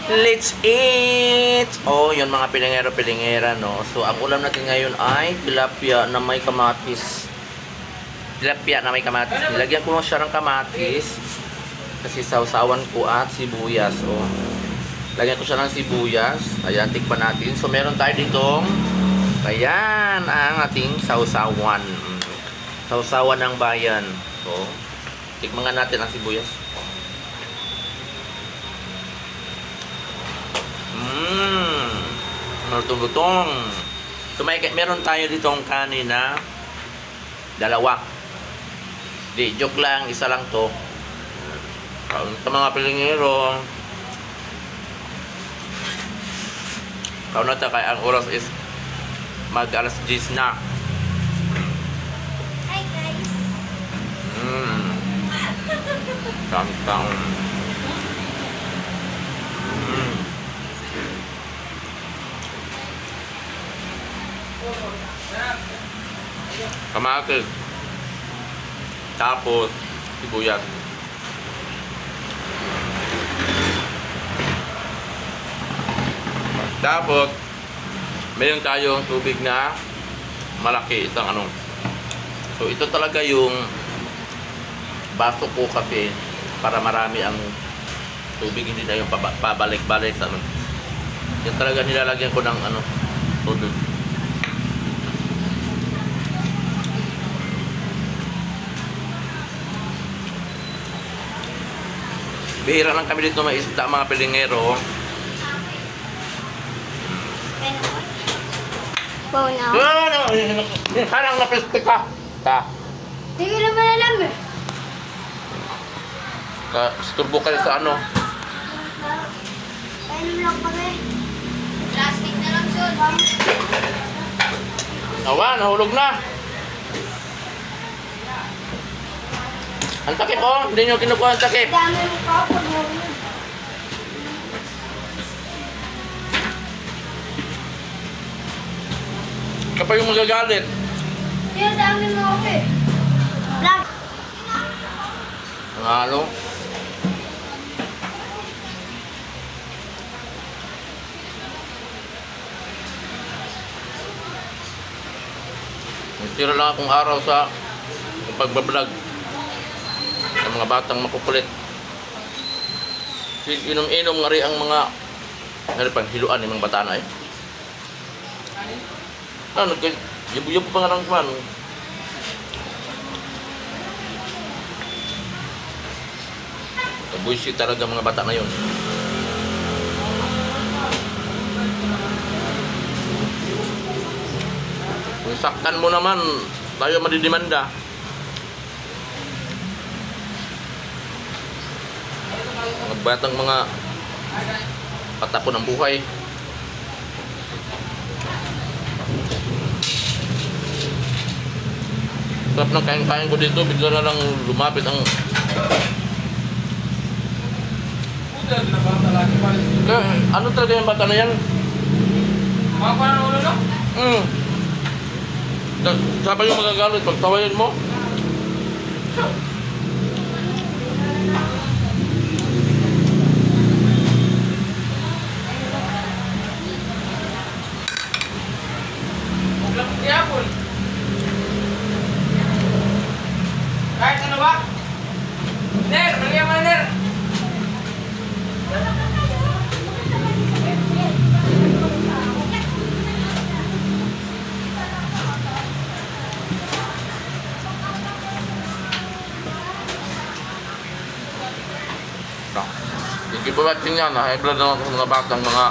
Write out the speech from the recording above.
Let's eat! Oh, yun mga pilingero-pilingera, no? So, ang ulam natin ngayon ay tilapia na may kamatis. Tilapia na may kamatis. Nilagyan ko siya ng kamatis kasi sausawan ko at sibuyas. Oh. Lagyan ko siya ng sibuyas. Ayan, tikpan natin. So, meron tayo ditong ayan, ang ating sausawan. Sausawan ng bayan. So, tikman nga natin ang sibuyas. Lutong-lutong. So meron tayo ditong kanin na dalawa. Di, joke lang, isa lang to. Sa mga pilingero, kauna ta kay ang oras is mag alas 10 na. Hi guys. Tantang. Kamatis. Tapos sibuyas. Tapos mayroon tayong tubig na malaki, isang ano. So ito talaga yung baso ko kasi para marami ang tubig, hindi na yung pabalik-balik ano. Yan talaga nilalagyan ko ng ano, tubig. Bihira lang kami dito may isda mga pilingero. Wow na. Harang napiste ka. Ta. Hindi ko naman alam eh. Sturbo ka sa ano. Kailan lang kami. Plastic na lang yun. Awa, nahulog na. Ang takip oh, hindi nyo kinukuha ang takip. Dami mo pa pag mo. Kapag yung magagalit. Kaya dami mo ako eh. Vlog. Ang ano? Tira lang akong araw sa pagbablog ng mga batang makukulit. Inom-inom nga rin ang mga hiluan ng mga bata na eh. Ano, yubo-yubo pa nga lang man. Kabuisi talaga mga bata na yun. Kung saktan mo naman, tayo madidimanda. Mga batang mga patapon ng buhay. Sarap ng kain-kain ko dito, bigla na lang lumapit ang kaya, ano talaga yung bata na yan? Makakuha ng ulo no? Sapa yung magagalit pag tawayan mo? Ulang tiyapon. Kahit ano ba? Ner, balihan mo na Ner. Hindi ba ba't yun yan? High blood naman sa mga batang mga